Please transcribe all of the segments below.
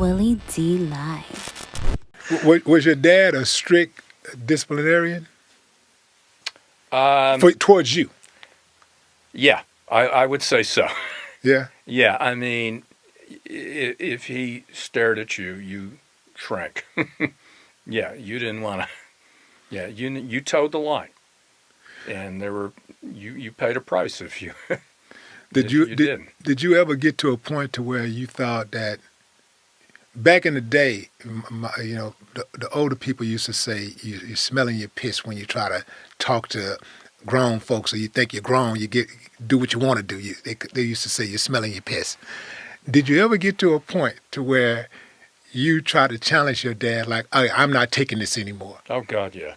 Willie D. Live. Was your dad a strict disciplinarian towards you? Yeah, I would say so. Yeah. Yeah, I mean, if he stared at you, you shrank. Yeah, you didn't want to. Yeah, you towed the line, and you paid a price if you Did you ever get to a point to where you thought that back in the day, the older people used to say you're smelling your piss when you try to talk to grown folks, or you think you're grown, do what you want to do. They used to say you're smelling your piss. Did you ever get to a point to where you try to challenge your dad, like, I'm not taking this anymore? Oh God, yeah.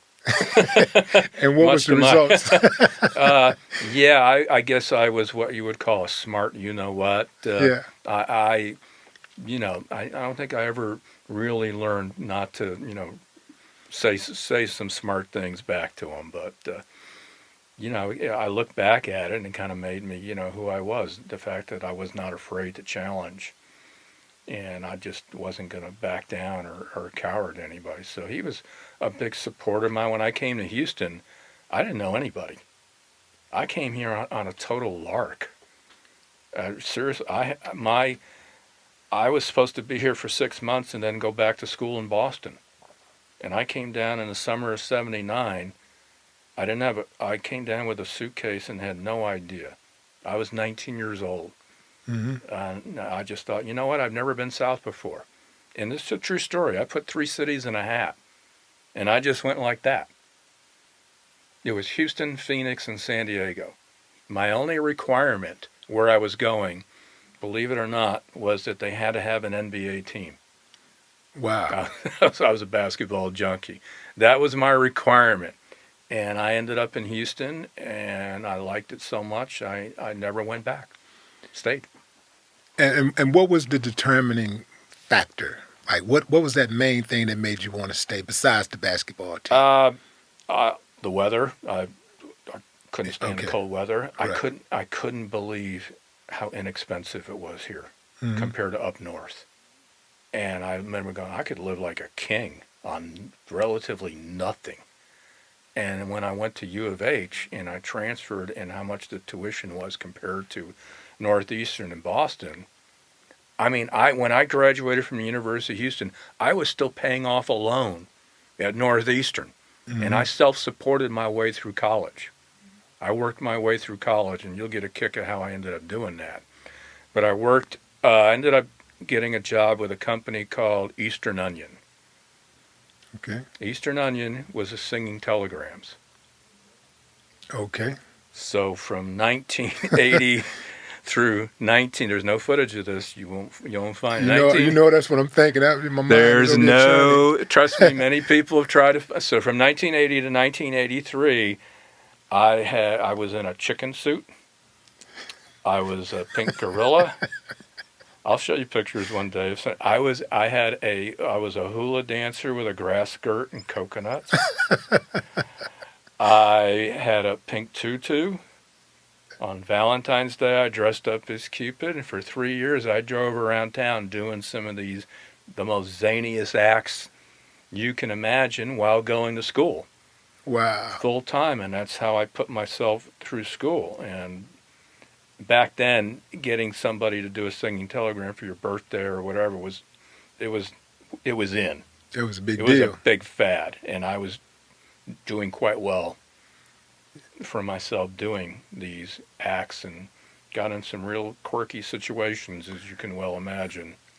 And what was the results? Yeah, I guess I was what you would call a smart, you-know-what. Yeah. I don't think I ever really learned not to, say some smart things back to him. But, I look back at it and it kind of made me, who I was. The fact that I was not afraid to challenge. And I just wasn't going to back down or cower to anybody. So he was a big supporter of mine. When I came to Houston, I didn't know anybody. I came here on a total lark. Seriously, I was supposed to be here for 6 months and then go back to school in Boston. And I came down in the summer of '79. I came down with a suitcase and had no idea. I was 19 years old. Mm-hmm. I just thought, you know what? I've never been south before. And this is a true story. I put 3 cities in a hat. And I just went like that. It was Houston, Phoenix, and San Diego. My only requirement where I was going, believe it or not, was that they had to have an NBA team. Wow. I was a basketball junkie. That was my requirement. And I ended up in Houston, and I liked it so much, I never went back. Stayed. And what was the determining factor? Like, what was that main thing that made you want to stay besides the basketball team? The weather. I couldn't stand the cold weather. Right. I couldn't believe how inexpensive it was here compared to up north. And I remember going, I could live like a king on relatively nothing. And when I went to U of H and I transferred, and how much the tuition was compared to Northeastern and Boston, I mean, when I graduated from the University of Houston, I was still paying off a loan at Northeastern, and I self-supported my way through college. I worked my way through college, and you'll get a kick at how I ended up doing that. But I ended up getting a job with a company called Eastern Onion. Okay. Eastern Onion was a singing telegrams. Okay. So from 1980 through there's no footage of this. You won't find it. You know, that's what I'm thinking. In my mind, there's trust me, many people have tried to. So from 1980 to 1983, I was in a chicken suit. I was a pink gorilla. I'll show you pictures one day. I was a hula dancer with a grass skirt and coconuts. I had a pink tutu. On Valentine's Day, I dressed up as Cupid, and for 3 years, I drove around town doing some of the most zaniest acts you can imagine while going to school. Wow. Full time, and that's how I put myself through school. And back then, getting somebody to do a singing telegram for your birthday or whatever was in. It was a big deal. It was a big fad, and I was doing quite well for myself doing these acts and got in some real quirky situations, as you can well imagine.